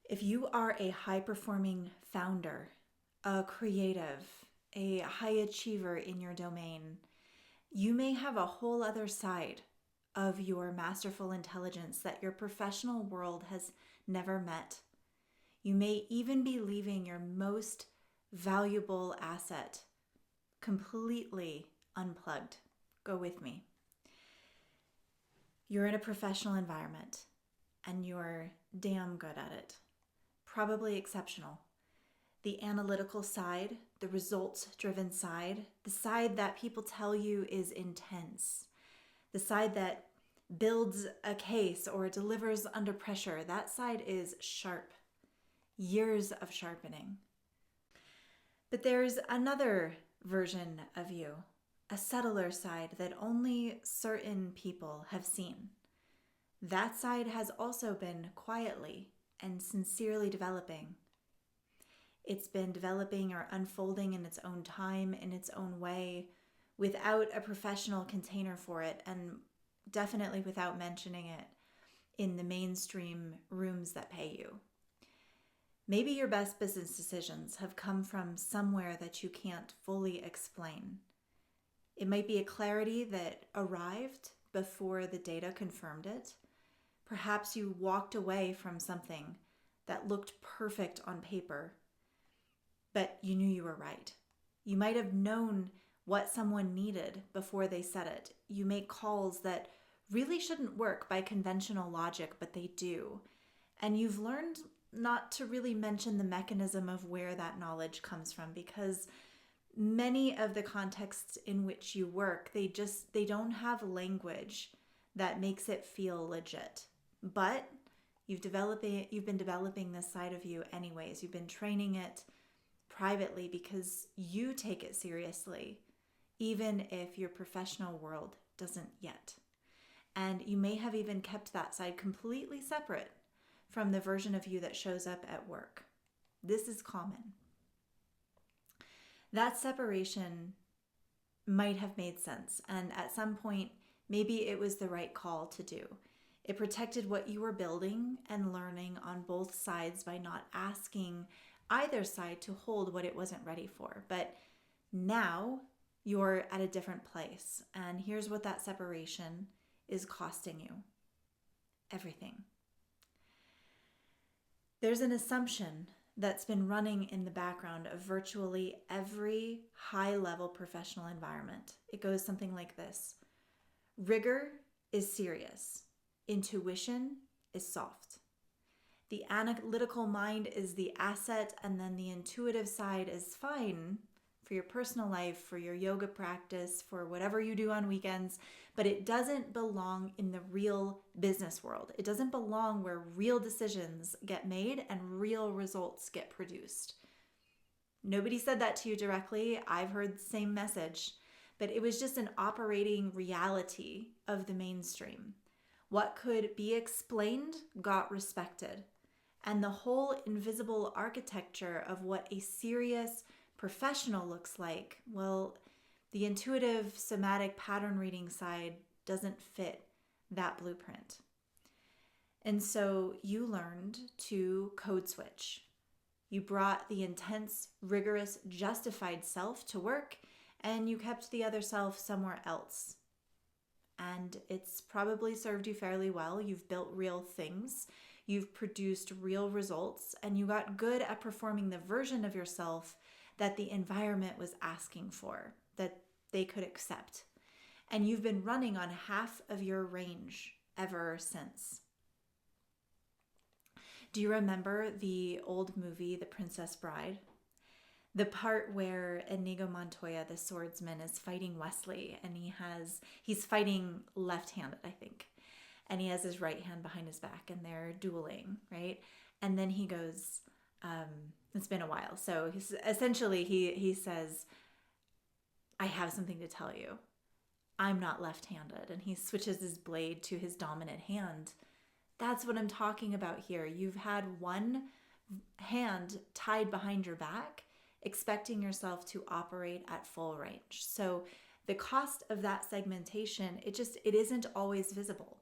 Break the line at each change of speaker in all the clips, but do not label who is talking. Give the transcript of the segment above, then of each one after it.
If you are a high-performing founder, a creative, a high achiever in your domain, you may have a whole other side of your masterful intelligence that your professional world has never met. You may even be leaving your most valuable asset completely unplugged. Go with me. You're in a professional environment and you're damn good at it. Probably exceptional. The analytical side, the results-driven side, the side that people tell you is intense, the side that builds a case or delivers under pressure, that side is sharp. Years of sharpening. But there's another version of you, a subtler side that only certain people have seen. That side has also been quietly and sincerely developing. It's been developing or unfolding in its own time, in its own way, without a professional container for it, and definitely without mentioning it in the mainstream rooms that pay you. Maybe your best business decisions have come from somewhere that you can't fully explain. It might be a clarity that arrived before the data confirmed it. Perhaps you walked away from something that looked perfect on paper, but you knew you were right. You might have known what someone needed before they said it. You make calls that really shouldn't work by conventional logic, but they do. And you've learned not to really mention the mechanism of where that knowledge comes from, because many of the contexts in which you work, they don't have language that makes it feel legit. But you've been developing this side of you anyways. You've been training it privately because you take it seriously, even if your professional world doesn't yet. And you may have even kept that side completely separate from the version of you that shows up at work. This is common. That separation might have made sense, and at some point, maybe it was the right call to do. It protected what you were building and learning on both sides by not asking either side to hold what it wasn't ready for. But now you're at a different place, and here's what that separation is costing you. Everything. There's an assumption that's been running in the background of virtually every high-level professional environment. It goes something like this. Rigor is serious. Intuition is soft. The analytical mind is the asset, and then the intuitive side is fine for your personal life, for your yoga practice, for whatever you do on weekends, but it doesn't belong in the real business world. It doesn't belong where real decisions get made and real results get produced. Nobody said that to you directly. I've heard the same message, but it was just an operating reality of the mainstream. What could be explained got respected, and the whole invisible architecture of what a serious professional looks like, well, the intuitive somatic pattern reading side doesn't fit that blueprint. And so you learned to code switch. You brought the intense, rigorous, justified self to work, and you kept the other self somewhere else. And it's probably served you fairly well. You've built real things. You've produced real results, and you got good at performing the version of yourself that the environment was asking for, that they could accept. And you've been running on half of your range ever since. Do you remember the old movie, The Princess Bride? The part where Inigo Montoya, the swordsman, is fighting Wesley, and he's fighting left-handed, I think. And he has his right hand behind his back, and they're dueling, right? And then he goes, it's been a while. So he says, I have something to tell you. I'm not left-handed. And he switches his blade to his dominant hand. That's what I'm talking about here. You've had one hand tied behind your back, expecting yourself to operate at full range. So the cost of that segmentation, it isn't always visible,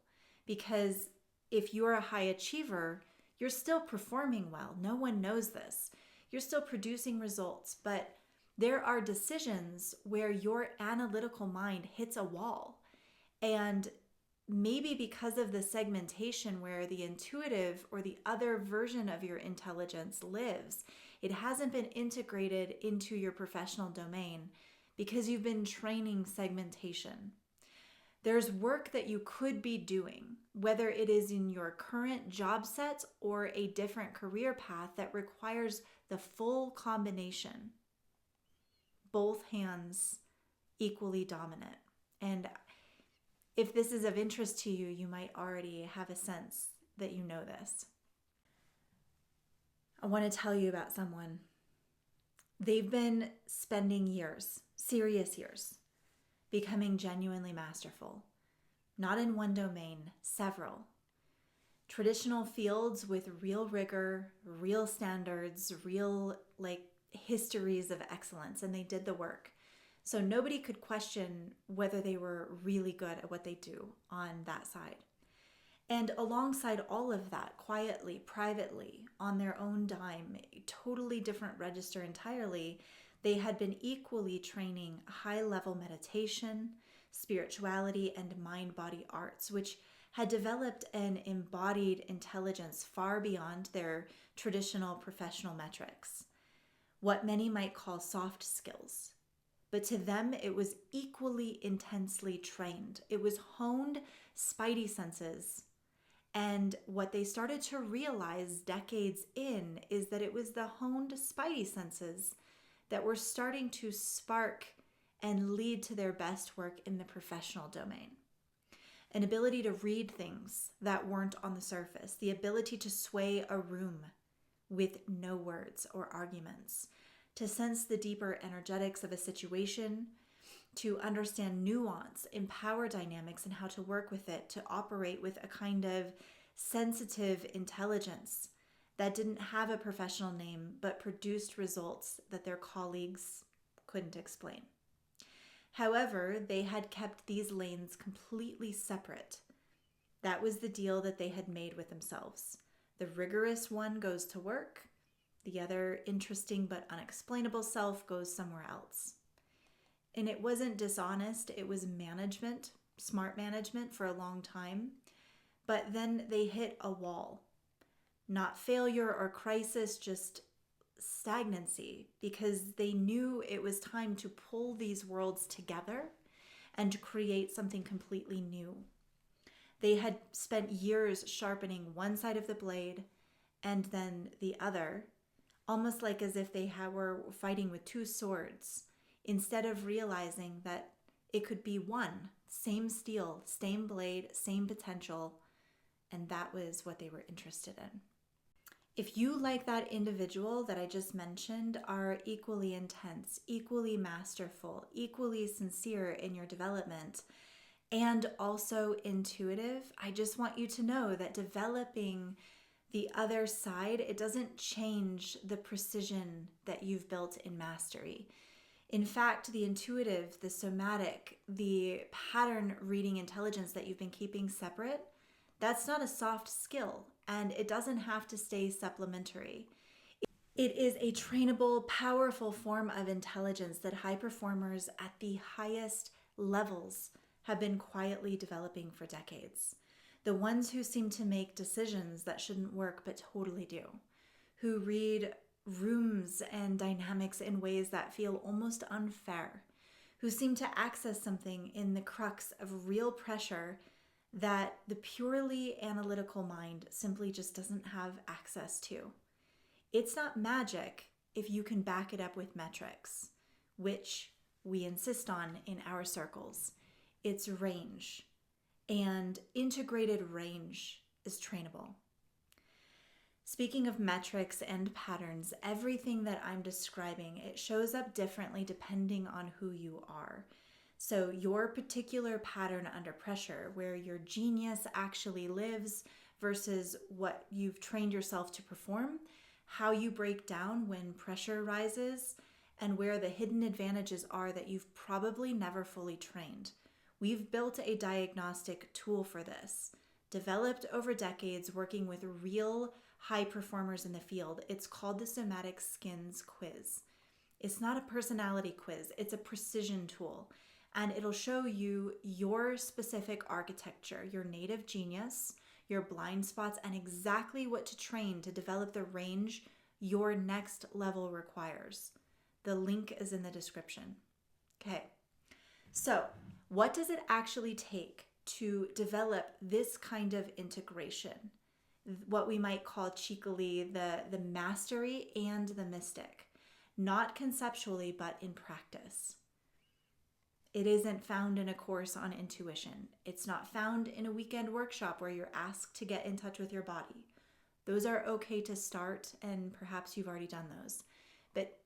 because if you're a high achiever, You're still performing well. No one knows this. You're still producing results, but there are decisions where your analytical mind hits a wall. And maybe because of the segmentation where the intuitive or the other version of your intelligence lives, it hasn't been integrated into your professional domain because you've been training segmentation. There's work that you could be doing, whether it is in your current job sets or a different career path that requires the full combination, both hands equally dominant. And if this is of interest to you, you might already have a sense that you know this. I want to tell you about someone. They've been spending years, serious years, becoming genuinely masterful. Not in one domain, several. Traditional fields with real rigor, real standards, real histories of excellence, and they did the work. So nobody could question whether they were really good at what they do on that side. And alongside all of that, quietly, privately, on their own dime, a totally different register entirely, they had been equally training high-level meditation, spirituality, and mind-body arts, which had developed an embodied intelligence far beyond their traditional professional metrics, what many might call soft skills. But to them, it was equally intensely trained. It was honed spidey senses. And what they started to realize decades in is that it was the honed spidey senses that were starting to spark and lead to their best work in the professional domain. An ability to read things that weren't on the surface, the ability to sway a room with no words or arguments, to sense the deeper energetics of a situation, to understand nuance in power dynamics and how to work with it, to operate with a kind of sensitive intelligence that didn't have a professional name but produced results that their colleagues couldn't explain. However, they had kept these lanes completely separate. That was the deal that they had made with themselves. The rigorous one goes to work. The other interesting but unexplainable self goes somewhere else. And it wasn't dishonest, it was management, smart management for a long time. But then they hit a wall. Not failure or crisis, just stagnancy, because they knew it was time to pull these worlds together and to create something completely new. They had spent years sharpening one side of the blade and then the other, almost like as if they were fighting with two swords, instead of realizing that it could be one, same steel, same blade, same potential, and that was what they were interested in. If you, like that individual that I just mentioned, are equally intense, equally masterful, equally sincere in your development, and also intuitive, I just want you to know that developing the other side, it doesn't change the precision that you've built in mastery. In fact, the intuitive, the somatic, the pattern reading intelligence that you've been keeping separate, that's not a soft skill, and it doesn't have to stay supplementary. It is a trainable, powerful form of intelligence that high performers at the highest levels have been quietly developing for decades. The ones who seem to make decisions that shouldn't work but totally do, who read rooms and dynamics in ways that feel almost unfair, who seem to access something in the crux of real pressure that the purely analytical mind simply just doesn't have access to. It's not magic if you can back it up with metrics, which we insist on in our circles. It's range, and integrated range is trainable. Speaking of metrics and patterns, everything that I'm describing, it shows up differently depending on who you are. So your particular pattern under pressure, where your genius actually lives versus what you've trained yourself to perform, how you break down when pressure rises, and where the hidden advantages are that you've probably never fully trained. We've built a diagnostic tool for this, developed over decades working with real high performers in the field. It's called the Somatic Skins Quiz. It's not a personality quiz, it's a precision tool. And it'll show you your specific architecture, your native genius, your blind spots, and exactly what to train to develop the range your next level requires. The link is in the description. Okay, so what does it actually take to develop this kind of integration? What we might call cheekily the mastery and the mystic, not conceptually, but in practice. It isn't found in a course on intuition. It's not found in a weekend workshop where you're asked to get in touch with your body. Those are okay to start, and perhaps you've already done those. But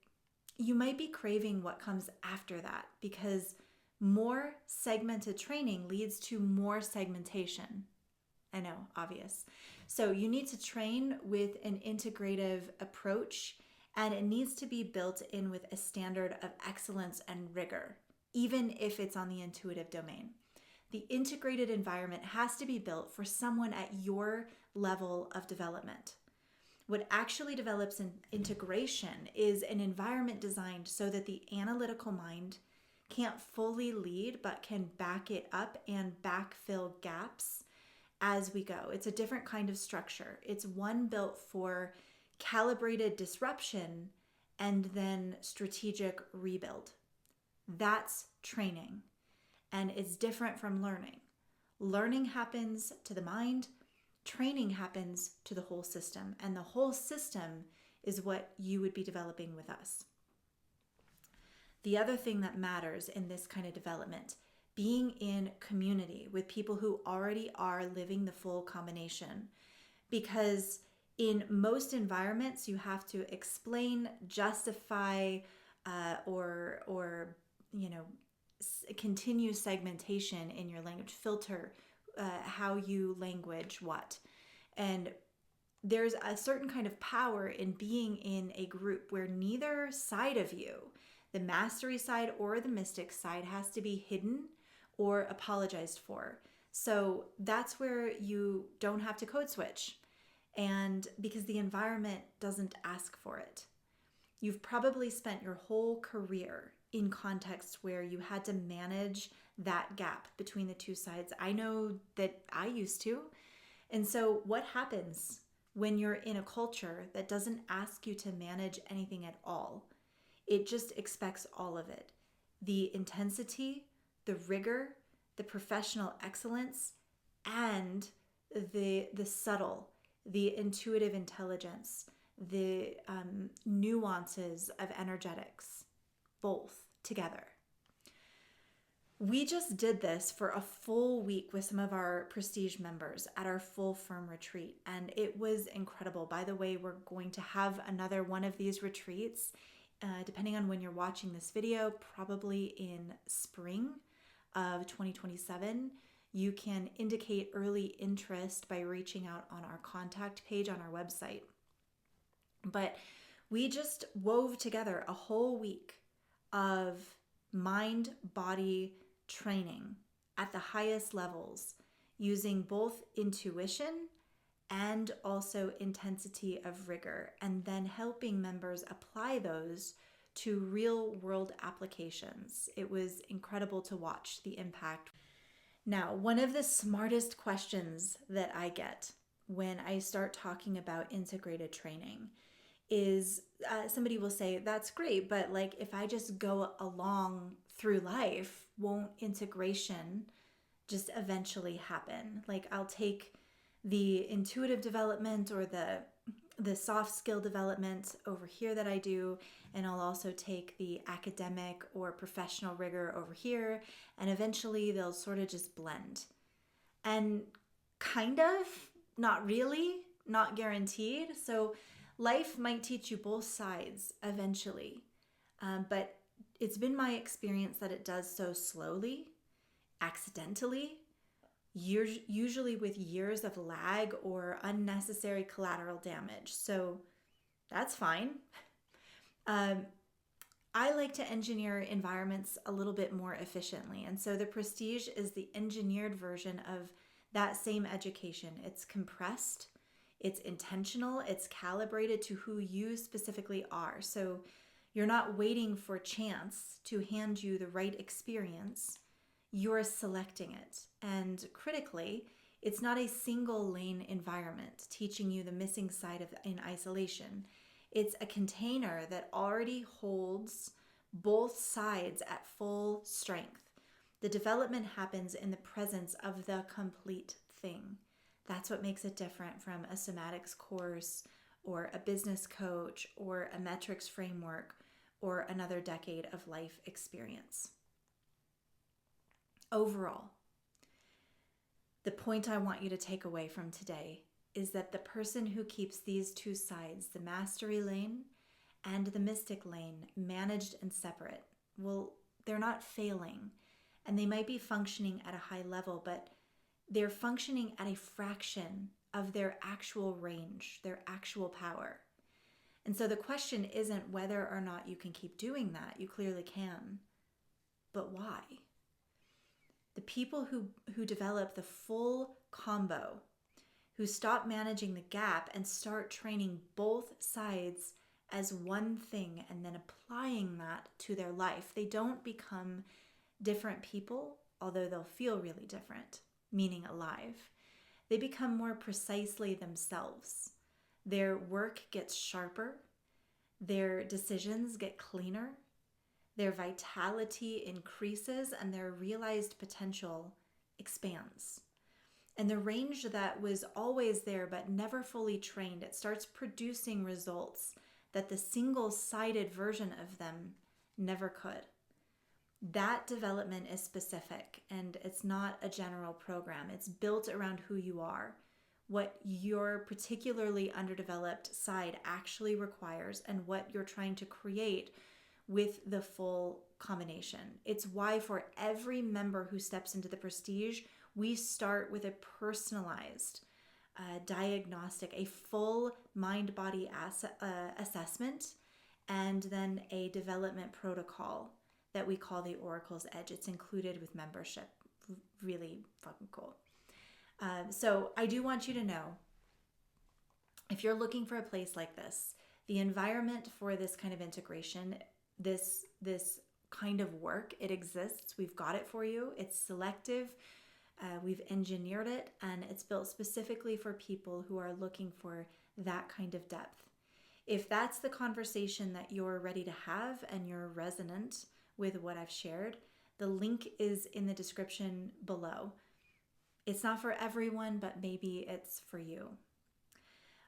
you might be craving what comes after that, because more segmented training leads to more segmentation. I know, obvious. So you need to train with an integrative approach, and it needs to be built in with a standard of excellence and rigor, even if it's on the intuitive domain. The integrated environment has to be built for someone at your level of development. What actually develops in integration is an environment designed so that the analytical mind can't fully lead, but can back it up and backfill gaps as we go. It's a different kind of structure. It's one built for calibrated disruption and then strategic rebuild. That's training, and it's different from learning. Learning happens to the mind, training happens to the whole system, and the whole system is what you would be developing with us. The other thing that matters in this kind of development, being in community with people who already are living the full combination, because in most environments you have to explain, justify, or continue segmentation in your language, filter how you language what. And there's a certain kind of power in being in a group where neither side of you, the mastery side or the mystic side, has to be hidden or apologized for. So that's where you don't have to code switch, and because the environment doesn't ask for it. You've probably spent your whole career in contexts where you had to manage that gap between the two sides. I know that I used to. And so what happens when you're in a culture that doesn't ask you to manage anything at all? It just expects all of it. The intensity, the rigor, the professional excellence, and the subtle, the intuitive intelligence, the nuances of energetics, both together. We just did this for a full week with some of our prestige members at our full firm retreat, and it was incredible. By the way, we're going to have another one of these retreats, depending on when you're watching this video, probably in spring of 2027. You can indicate early interest by reaching out on our contact page on our website. But we just wove together a whole week of mind-body training at the highest levels, using both intuition and also intensity of rigor, and then helping members apply those to real-world applications. It was incredible to watch the impact. Now, one of the smartest questions that I get when I start talking about integrated training is somebody will say, that's great, but like if I just go along through life, won't integration just eventually happen? Like I'll take the intuitive development or the soft skill development over here that I do, and I'll also take the academic or professional rigor over here, and eventually they'll sort of just blend. And kind of, not really, not guaranteed. So life might teach you both sides eventually, but it's been my experience that it does so slowly, accidentally, usually with years of lag or unnecessary collateral damage. So that's fine. I like to engineer environments a little bit more efficiently. And so the Prestige is the engineered version of that same education. It's compressed, It's intentional, it's calibrated to who you specifically are. So you're not waiting for chance to hand you the right experience. You're selecting it. And critically, it's not a single lane environment teaching you the missing side of in isolation. It's a container that already holds both sides at full strength. The development happens in the presence of the complete thing. That's what makes it different from a somatics course or a business coach or a metrics framework or another decade of life experience. Overall, the point I want you to take away from today is that the person who keeps these two sides, the mastery lane and the mystic lane, managed and separate, well, they're not failing, and they might be functioning at a high level, but they're functioning at a fraction of their actual range, their actual power. And so the question isn't whether or not you can keep doing that. You clearly can. But why? The people who develop the full combo, who stop managing the gap and start training both sides as one thing and then applying that to their life, they don't become different people, although they'll feel really different, meaning alive. They become more precisely themselves. Their work gets sharper, their decisions get cleaner, their vitality increases, and their realized potential expands. And the range that was always there but never fully trained, it starts producing results that the single-sided version of them never could. That development is specific, and it's not a general program. It's built around who you are, what your particularly underdeveloped side actually requires, and what you're trying to create with the full combination. It's why for every member who steps into the Prestige, we start with a personalized diagnostic, a full mind-body assessment, and then a development protocol that we call the Oracle's Edge. It's included with membership. Really fucking cool. So I do want you to know, if you're looking for a place like this, the environment for this kind of integration, this kind of work, it exists. We've got it for you. It's selective. We've engineered it, and it's built specifically for people who are looking for that kind of depth. If that's the conversation that you're ready to have and you're resonant with what I've shared, the link is in the description below. It's not for everyone, but maybe it's for you.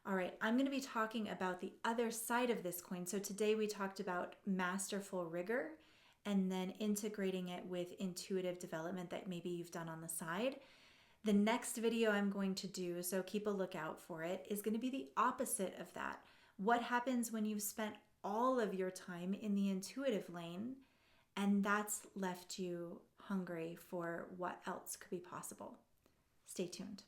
All right, I'm going to be talking about the other side of this coin. So today we talked about masterful rigor and then integrating it with intuitive development that maybe you've done on the side. The next video I'm going to do, so keep a lookout for it, is going to be the opposite of that. What happens when you've spent all of your time in the intuitive lane and that's left you hungry for what else could be possible? Stay tuned.